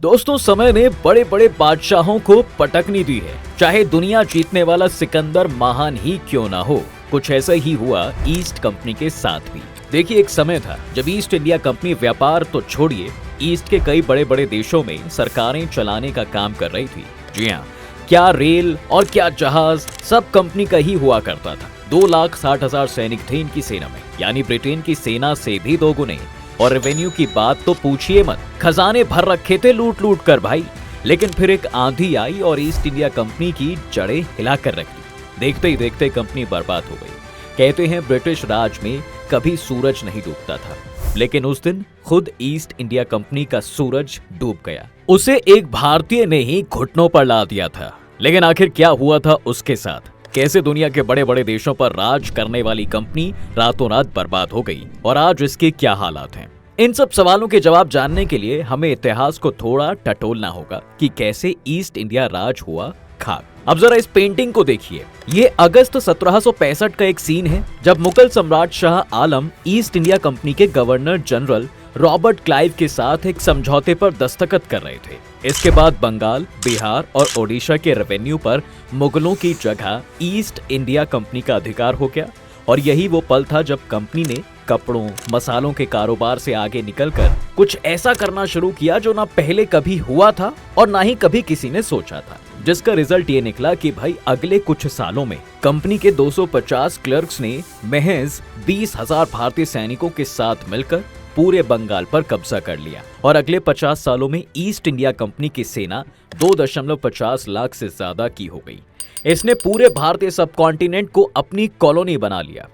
दोस्तों, समय ने बड़े बड़े बादशाहों को पटकनी दी है, चाहे दुनिया जीतने वाला सिकंदर महान ही क्यों ना हो। कुछ ऐसा ही हुआ ईस्ट कंपनी के साथ भी। देखिए, एक समय था जब ईस्ट इंडिया कंपनी व्यापार तो छोड़िए, ईस्ट के कई बड़े बड़े देशों में सरकारें चलाने का काम कर रही थी। जी हाँ, क्या रेल और क्या जहाज, सब कंपनी का ही हुआ करता था। 2,60,000 सैनिक थे इनकी सेना में, यानी ब्रिटेन की सेना से भी दोगुने। और रेवेन्यू की बात तो पूछिए मत, खजाने भर रखे थे लूट लूट कर भाई। लेकिन फिर एक आंधी आई और ईस्ट इंडिया कंपनी की जड़ें हिला कर रख दी। देखते ही देखते कंपनी बर्बाद हो गई। कहते हैं ब्रिटिश राज में कभी सूरज नहीं डूबता था, लेकिन उस दिन खुद ईस्ट इंडिया कंपनी का सूरज डूब गया। उसे एक भारतीय ने ही घुटनों पर ला दिया था। लेकिन आखिर क्या हुआ था उसके साथ? कैसे दुनिया के बड़े बड़े देशों पर राज करने वाली कंपनी रातों रात बर्बाद हो गई और आज इसके क्या हालात हैं? इन सब सवालों के जवाब जानने के लिए हमें इतिहास को थोड़ा टटोलना होगा कि कैसे ईस्ट इंडिया राज हुआ खाक। अब जरा इस पेंटिंग को देखिए। ये अगस्त 1765 का एक सीन है, जब मुगल सम्राट Shah Alam east India company के गवर्नर जनरल रॉबर्ट क्लाइव के साथ एक समझौते पर दस्तखत कर रहे थे। इसके बाद बंगाल, बिहार और ओडिशा के रेवेन्यू पर मुगलों की जगह ईस्ट इंडिया कंपनी का अधिकार हो गया। और यही वो पल था जब कंपनी ने कपड़ों, मसालों के कारोबार से आगे निकलकर कुछ ऐसा करना शुरू किया जो ना पहले कभी हुआ था और ना ही कभी किसी ने सोचा था। जिसका रिजल्ट ये निकला कि भाई अगले कुछ सालों में कंपनी के 250 क्लर्क्स ने महज 20,000 भारतीय सैनिकों के साथ मिलकर पूरे बंगाल पर कब्जा कर लिया। और अगले 50 सालों में ईस्ट इंडिया कंपनी की सेना 2.50 लाख से ज्यादा की हो गई। इसने पूरे भारतीय सब कॉन्टिनेंट को अपनी कॉलोनी बना लिया।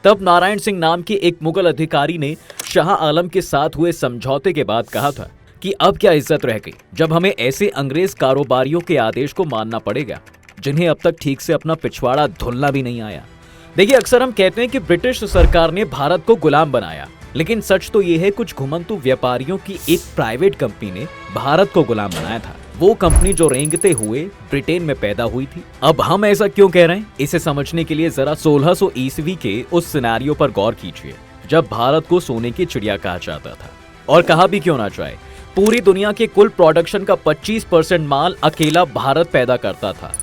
तब नारायण सिंह नाम के एक मुगल अधिकारी ने शाह आलम के साथ हुए समझौते के बाद कहा था कि अब क्या इज्जत रह गई जब हमें ऐसे अंग्रेज कारोबारियों के आदेश को मानना पड़ेगा जिन्हें अब तक ठीक से अपना पिछवाड़ा धुलना भी नहीं आया। देखिए, अक्सर हम कहते हैं कि ब्रिटिश सरकार ने भारत को गुलाम बनाया, लेकिन सच तो ये है कुछ घुमंतु व्यापारियों की एक प्राइवेट कंपनी ने भारत को गुलाम बनाया था। वो कंपनी जो रेंगते हुए ब्रिटेन में पैदा हुई थी। अब हम ऐसा क्यों कह रहे हैं, इसे समझने के लिए जरा 1600 ईस्वी के उस सिनेरियो पर गौर कीजिए जब भारत को सोने की चिड़िया कहा जाता था। और कहा भी क्यों ना जाए, पूरी दुनिया के कुल प्रोडक्शन का 25% माल अकेला भारत पैदा करता था।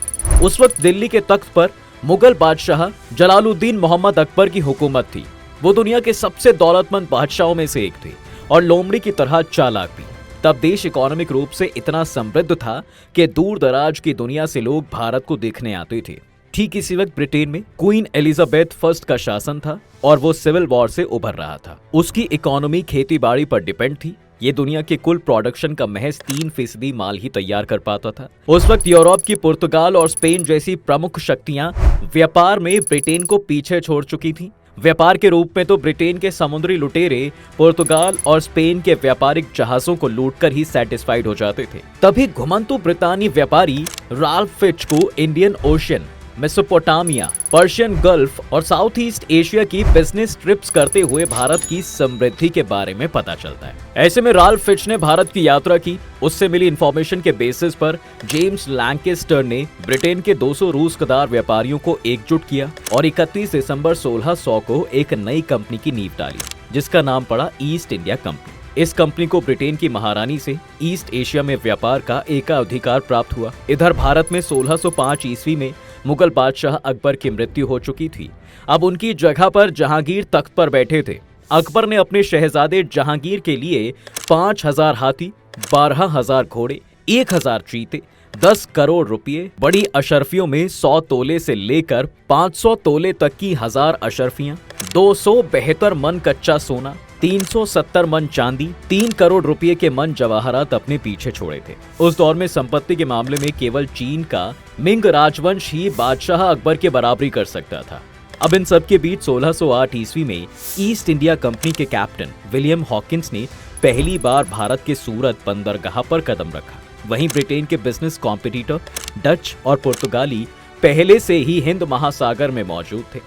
उस वक्त दिल्ली के तख्त पर मुगल बादशाह जलालुद्दीन मोहम्मद अकबर की हुकूमत थी। वो दुनिया के सबसे दौलतमंद बादशाहों में से एक थे और लोमड़ी की तरह चालाक भी। तब देश इकोनॉमिक रूप से इतना समृद्ध था कि दूर दराज की दुनिया से लोग भारत को देखने आते थे। ठीक इसी वक्त ब्रिटेन में क्वीन एलिजाबेथ फर्स्ट का शासन था और वो सिविल वॉर से उभर रहा था। उसकी इकोनॉमी खेती बाड़ी पर डिपेंड थी। ये दुनिया के कुल प्रोडक्शन का महज 3% माल ही तैयार कर पाता था। उस वक्त यूरोप की पुर्तगाल और स्पेन जैसी प्रमुख शक्तियां व्यापार में ब्रिटेन को पीछे छोड़ चुकी थी। व्यापार के रूप में तो ब्रिटेन के समुद्री लुटेरे पुर्तगाल और स्पेन के व्यापारिक जहाजों को लूटकर ही सेटिस्फाइड हो जाते थे। तभी घुमंतु ब्रितानी व्यापारी राल्फ फिच को Indian ocean, Mesopotamia, Persian gulf और साउथ ईस्ट एशिया की बिजनेस ट्रिप्स करते हुए भारत की समृद्धि के बारे में पता चलता है। ऐसे में राल्फ फिच ने भारत की यात्रा की। उससे मिली इंफॉर्मेशन के बेसिस पर जेम्स लैंकेस्टर ने ब्रिटेन के 200 रूसकदार व्यापारियों को एकजुट किया और 31 दिसंबर 1600 को एक नई कंपनी की नींव डाली, जिसका नाम पड़ा ईस्ट इंडिया कंपनी। इस कंपनी को ब्रिटेन की महारानी से ईस्ट एशिया में व्यापार का एकाधिकार प्राप्त हुआ। इधर भारत में 1605 ईस्वी में मुगल बादशाह अकबर की मृत्यु हो चुकी थी। अब उनकी जगह पर जहांगीर तख्त पर बैठे थे। अकबर ने अपने शहजादे जहांगीर के लिए 5,000 हाथी, 12,000 घोड़े, 1,000 चीते, 10 करोड़ रुपये, बड़ी अशर्फियों में 100 तोले से लेकर 500 तोले तक की 1000 अशर्फियां, 272 मन कच्चा सोना, 370 मन चांदी, 3 करोड़ रुपए के मन जवाहरात अपने पीछे छोड़े थे। उस दौर में संपत्ति के मामले में केवल चीन का मिंग राजवंश ही बादशाह अकबर के बराबरी कर सकता था। अब इन सब के बीच 1608 ईस्वी में ईस्ट इंडिया कंपनी के कैप्टन विलियम हॉकिंस ने पहली बार भारत के सूरत बंदरगाह पर कदम रखा। वहीं ब्रिटेन के बिजनेस कॉम्पिटिटर डच और पुर्तगाली पहले से ही हिंद महासागर में मौजूद थे।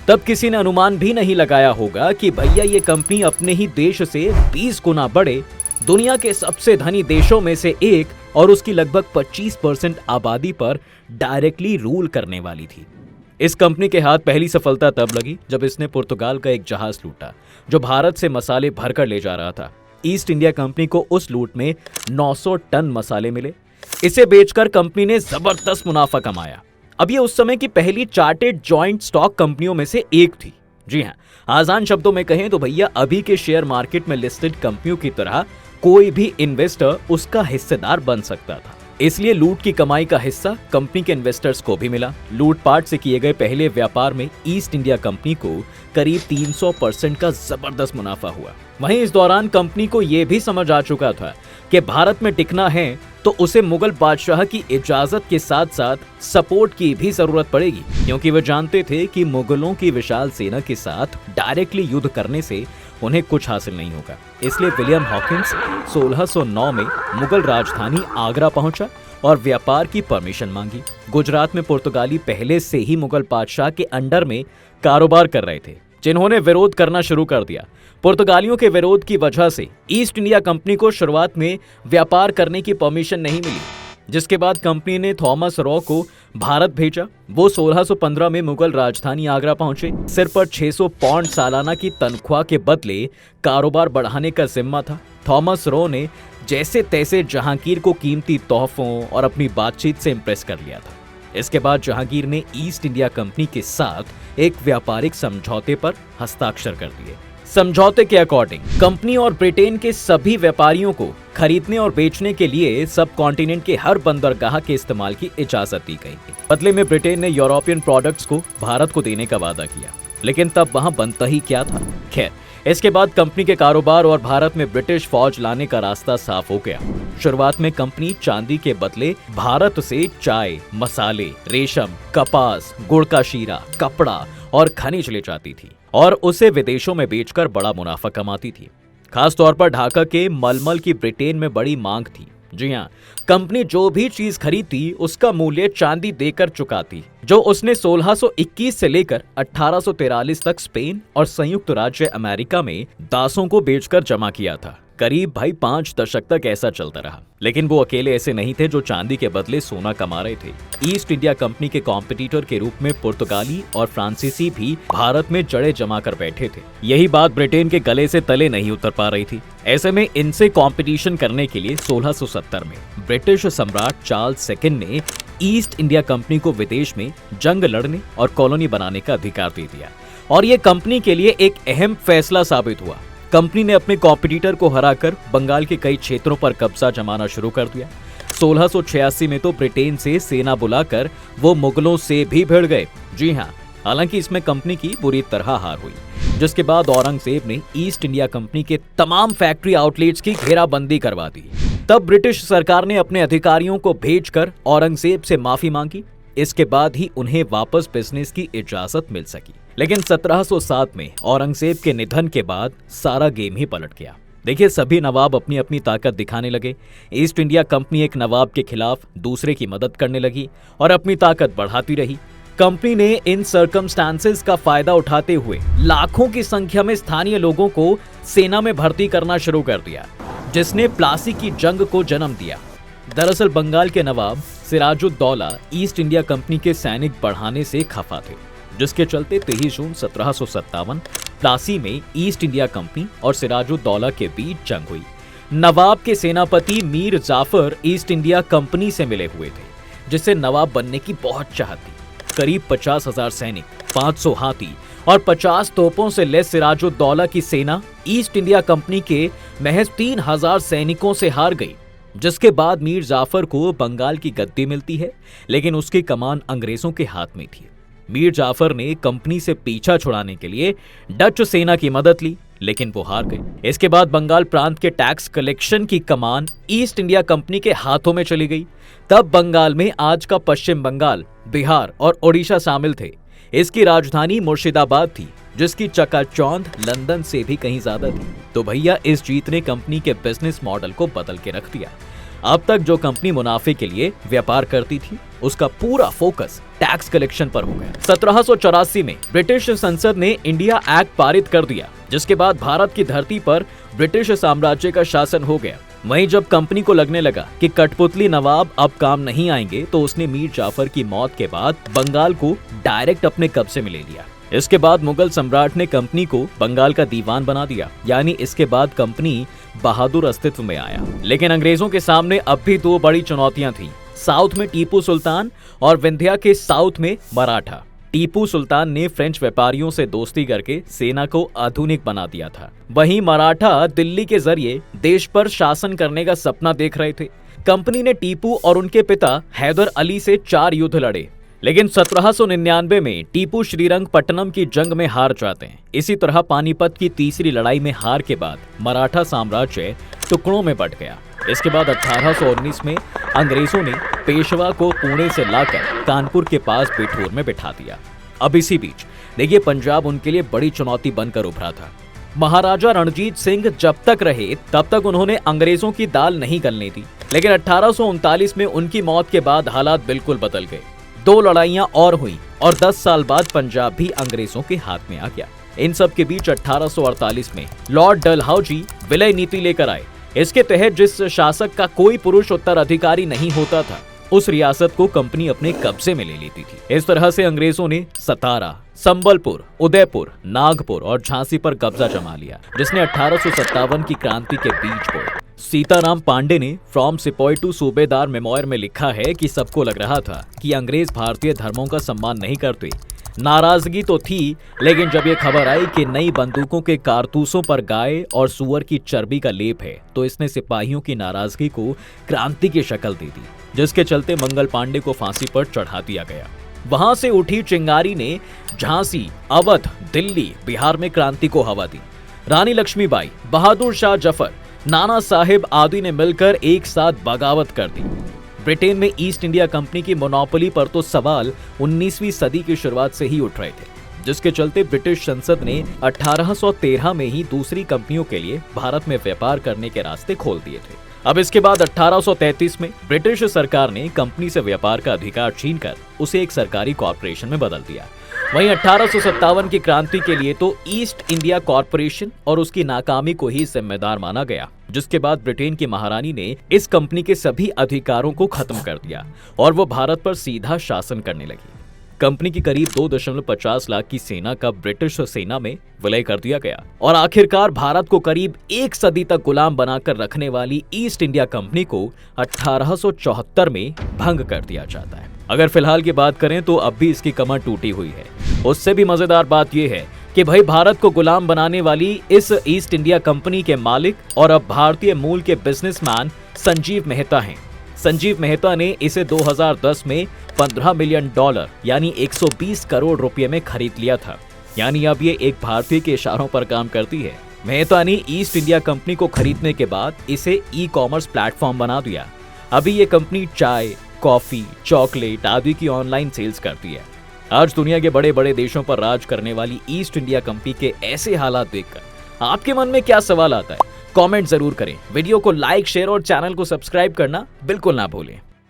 तब किसी ने अनुमान भी नहीं लगाया होगा कि भैया ये कंपनी अपने ही देश से 20 गुना बड़े दुनिया के सबसे धनी देशों में से एक और उसकी लगभग 25% आबादी पर डायरेक्टली रूल करने वाली थी। इस कंपनी के हाथ पहली सफलता तब लगी जब इसने पुर्तगाल का एक जहाज लूटा जो भारत से मसाले भरकर ले जा रहा था। ईस्ट इंडिया कंपनी को उस लूट में 900 टन मसाले मिले। इसे बेचकर कंपनी ने जबरदस्त मुनाफा कमाया। अब ये उस समय की पहली चार्टेड जॉइंट स्टॉक कंपनियों में से एक थी। जी हाँ, आसान शब्दों में कहें तो भैया अभी के शेयर मार्केट में लिस्टेड कंपनियों की तरह कोई भी इन्वेस्टर उसका हिस्सेदार बन सकता था। इसलिए लूट की कमाई का हिस्सा कंपनी के इन्वेस्टर्स को भी मिला। लूटपाट से किए गए पहले व्यापार में ईस्ट इंडिया कंपनी को करीब 300% का जबरदस्त मुनाफा हुआ। वहीं इस दौरान कंपनी को यह भी समझ आ चुका था कि भारत में टिकना है तो उसे मुगल बादशाह की इजाजत के साथ साथ सपोर्ट की भी जरूरत पड़ेगी, क्योंकि वे जानते थे कि मुगलों की विशाल सेना के साथ डायरेक्टली युद्ध करने से उन्हें कुछ हासिल नहीं होगा। इसलिए विलियम हॉकिंस 1609 में मुगल राजधानी आगरा पहुंचा और व्यापार की परमिशन मांगी। गुजरात में पुर्तगाली पहले से ही मुगल बादशाह के अंडर में कारोबार कर रहे थे, जिन्होंने विरोध करना शुरू कर दिया। पुर्तगालियों के विरोध की वजह से ईस्ट इंडिया कंपनी को शुरुआत में व्यापार करने की परमिशन नहीं मिली, जिसके बाद कंपनी ने थॉमस रॉ को भारत भेजा। वो 1615 में मुगल राजधानी आगरा पहुंचे। सिर पर 600 पाउंड सालाना की तनख्वाह के बदले कारोबार बढ़ाने का जिम्मा था। थॉमस रॉ ने जैसे तैसे जहांगीर को कीमती तोहफों और अपनी बातचीत से इंप्रेस कर लिया था। इसके बाद जहांगीर ने ईस्ट इंडिया कंपनी के साथ एक व्यापारिक समझौते पर हस्ताक्षर कर दिए। समझौते के अकॉर्डिंग कंपनी और ब्रिटेन के सभी व्यापारियों को खरीदने और बेचने के लिए सब कॉन्टिनेंट के हर बंदरगाह के इस्तेमाल की इजाजत दी गई। बदले में ब्रिटेन ने यूरोपियन प्रोडक्ट्स को भारत को देने का वादा किया, लेकिन तब वहां बनता ही क्या था। खैर, इसके बाद कंपनी के कारोबार और भारत में ब्रिटिश फौज लाने का रास्ता साफ हो गया। शुरुआत में कंपनी चांदी के बदले भारत से चाय, मसाले, रेशम, कपास, गुड़ का शीरा, कपड़ा और खनिज ले जाती थी और उसे विदेशों में बेचकर बड़ा मुनाफा कमाती थी। खास तौर पर ढाका के मलमल की ब्रिटेन में बड़ी मांग थी। जी हाँ, कंपनी जो भी चीज खरीदती उसका मूल्य चांदी देकर चुकाती, जो उसने 1621 से लेकर 1843 तक स्पेन और संयुक्त राज्य अमेरिका में दासों को बेचकर जमा किया था। करीब 5 दशक तक ऐसा चलता रहा, लेकिन वो अकेले ऐसे नहीं थे जो चांदी के बदले सोना कमा रहे थे। ईस्ट इंडिया कंपनी के कॉम्पिटिटर के रूप में पुर्तगाली और फ्रांसीसी भी भारत में जड़े जमा कर बैठे थे। यही बात ब्रिटेन के गले से तले नहीं उतर पा रही थी। ऐसे में इनसे कंपटीशन करने के लिए 1670 में ब्रिटिश सम्राट चार्ल्स सेकंड ने ईस्ट इंडिया कंपनी को विदेश में जंग लड़ने और कॉलोनी बनाने का अधिकार दे दिया, और ये कंपनी के लिए एक अहम फैसला साबित हुआ। कंपनी ने अपने कॉम्पिटिटर को हराकर बंगाल के कई क्षेत्रों पर कब्जा जमाना शुरू कर दिया। 1686 में तो ब्रिटेन से सेना बुलाकर वो मुगलों से भी भिड़ गए। जी हाँ, हालांकि इसमें कंपनी की बुरी तरह हार हुई, जिसके बाद औरंगजेब ने ईस्ट इंडिया कंपनी के तमाम फैक्ट्री आउटलेट्स की घेराबंदी करवा दी। तब ब्रिटिश सरकार ने अपने अधिकारियों को भेजकर औरंगजेब से माफी मांगी। इसके बाद ही उन्हें वापस बिजनेस की इजाजत मिल सकी। लेकिन 1707 में औरंगजेब के निधन के बाद सारा गेम ही पलट गया। देखिए, सभी नवाब अपनी अपनी ताकत दिखाने लगे। ईस्ट इंडिया कंपनी एक नवाब के खिलाफ दूसरे की मदद करने लगी और अपनी ताकत बढ़ाती रही। कंपनी ने इन सर्कमस्टांसेस का फायदा उठाते हुए लाखों की संख्या में स्थानीय लोगों को सेना में भर्ती करना शुरू कर दिया, जिसने प्लासी की जंग को जन्म दिया। दरअसल बंगाल के नवाब सिराजुद्दौला ईस्ट इंडिया कंपनी के सैनिक बढ़ाने से खफा थे, जिसके चलते 23 जून 1757 प्लासी में ईस्ट इंडिया कंपनी और सिराजुद्दौला के बीच जंग हुई। नवाब के सेनापति Mir Jafar East India Company से मिले हुए थे, जिससे नवाब बनने की बहुत चाहत थी। करीब 50,000 सैनिक, 500 हाथी और 50 तोपों से लैस सिराजुद्दौला की सेना ईस्ट इंडिया कंपनी के महज 3,000 सैनिकों से हार गई, जिसके बाद मीर जाफर को बंगाल की गद्दी मिलती है, लेकिन उसकी कमान अंग्रेजों के हाथ में थी। मीर जाफर ने कंपनी से पीछा छुड़ाने के लिए डच सेना की मदद ली, लेकिन वो हार गए। इसके बाद बंगाल प्रांत के टैक्स कलेक्शन की कमान ईस्ट इंडिया कंपनी के हाथों में चली गई। तब बंगाल में आज का पश्चिम बंगाल, बिहार और ओडिशा शामिल थे। इसकी राजधानी मुर्शिदाबाद थी, जिसकी चकाचौंध लंदन से भी कहीं ज्यादा थी। तो भैया, इस जीत ने कंपनी के बिजनेस मॉडल को बदल के रख दिया। अब तक जो कंपनी मुनाफे के लिए व्यापार करती थी, उसका पूरा फोकस टैक्स कलेक्शन पर हो गया। 1784 में ब्रिटिश संसद ने इंडिया एक्ट पारित कर दिया, जिसके बाद भारत की धरती पर ब्रिटिश साम्राज्य का शासन हो गया। वहीं जब कंपनी को लगने लगा कि कठपुतली नवाब अब काम नहीं आएंगे, तो उसने मीर जाफर की मौत के बाद बंगाल को डायरेक्ट अपने कब्जे में ले लिया। इसके बाद मुगल सम्राट ने कंपनी को बंगाल का दीवान बना दिया, यानी इसके बाद कंपनी बहादुर अस्तित्व में आया। लेकिन अंग्रेजों के सामने अब भी दो बड़ी चुनौतियां थीं। साउथ में टीपू सुल्तान और विंध्या के साउथ में मराठा। टीपू सुल्तान ने फ्रेंच व्यापारियों से दोस्ती करके सेना को आधुनिक बना दिया था। वहीं मराठा दिल्ली के जरिए देश पर शासन करने का सपना देख रहे थे। कंपनी ने टीपू और उनके पिता हैदर अली से 4 युद्ध लड़े, लेकिन 1799 में टीपू श्रीरंगपट्टनम की जंग में हार जाते हैं। इसी तरह पानीपत की तीसरी लड़ाई में हार के बाद मराठा साम्राज्य टुकड़ों में बंट गया। इसके बाद 1819 में अंग्रेजों ने पेशवा को पुणे से लाकर कानपुर के पास बिठूर में बिठा दिया। अब इसी बीच देखिए पंजाब उनके लिए बड़ी चुनौती बनकर उभरा था। महाराजा रणजीत सिंह जब तक रहे तब तक उन्होंने अंग्रेजों की दाल नहीं गलने दी, लेकिन 1839 में उनकी मौत के बाद हालात बिल्कुल बदल गए। 2 लड़ाइयां और हुई और 10 साल बाद पंजाब भी अंग्रेजों के हाथ में आ गया। इन सब के बीच 1848 में लॉर्ड डलहौजी विलय नीति लेकर आए। इसके तहत जिस शासक का कोई पुरुष उत्तराधिकारी नहीं होता था, उस रियासत को कंपनी अपने कब्जे में ले लेती थी। इस तरह से अंग्रेजों ने सतारा, संबलपुर, उदयपुर, नागपुर और झांसी पर कब्जा जमा लिया, जिसने 1857 की क्रांति के बीज बोए। सीताराम पांडे ने फ्रॉम सिपाही टू सूबेदार मेमोयर में लिखा है कि सबको लग रहा था कि अंग्रेज भारतीय धर्मों का सम्मान नहीं करते। नाराजगी तो थी, लेकिन जब ये खबर आई कि नई बंदूकों के कारतूसों पर गाय और सुअर की चर्बी का लेप है, तो इसने सिपाहियों की नाराजगी को क्रांति की शक्ल दे दी, जिसके चलते मंगल पांडे को फांसी पर चढ़ा दिया गया। वहां से उठी चिंगारी ने झांसी, अवध, दिल्ली, बिहार में क्रांति को हवा दी। रानी लक्ष्मीबाई, बहादुर शाह जफर, नाना साहेब आदि ने मिलकर एक साथ बगावत कर दी। ब्रिटेन में ईस्ट इंडिया कंपनी की मोनोपोली पर तो सवाल 19वीं सदी की शुरुआत से ही उठ रहे थे, जिसके चलते ब्रिटिश संसद ने 1813 में ही दूसरी कंपनियों के लिए भारत में व्यापार करने के रास्ते खोल दिए थे। अब इसके बाद 1833 में ब्रिटिश सरकार ने कंपनी से व्यापार का अधिकार छीनकर उसे एक सरकारी कॉर्पोरेशन में बदल दिया। वहीं 1857 की क्रांति के लिए तो ईस्ट इंडिया कॉर्पोरेशन और उसकी नाकामी को ही जिम्मेदार माना गया, जिसके बाद ब्रिटेन की महारानी ने इस कंपनी के सभी अधिकारों को खत्म कर दिया और वो भारत पर सीधा शासन करने लगी। कंपनी की करीब 2.50 लाख की सेना का ब्रिटिश सेना में विलय कर दिया गया और आखिरकार भारत को करीब 1 सदी तक गुलाम बनाकर रखने वाली ईस्ट इंडिया कंपनी को 1874 में भंग कर दिया जाता है। अगर फिलहाल की बात करें तो अब भी इसकी कमर टूटी हुई है। उससे भी मजेदार बात यह है कि भाई भारत को गुलाम बनाने वाली इस ईस्ट इंडिया कंपनी के मालिक और अब भारतीय मूल के बिजनेसमैन संजीव मेहता हैं। संजीव मेहता ने इसे 2010 में $15 मिलियन यानी 120 करोड़ रुपए में खरीद लिया था। यानी अब ये एक भारतीय के इशारों पर काम करती है। मेहता ने ईस्ट इंडिया कंपनी को खरीदने के बाद इसे ई-कॉमर्स प्लेटफॉर्म बना दिया। अभी ये कंपनी चाय, कॉफी, चॉकलेट आदि की ऑनलाइन सेल्स करती है। आज दुनिया के बड़े बड़े देशों पर राज करने वाली ईस्ट इंडिया कंपनी के ऐसे हालात देखकर आपके मन में क्या सवाल आता है? कमेंट जरूर करें। वीडियो को लाइक, शेयर और चैनल को सब्सक्राइब करना बिल्कुल ना भूलें।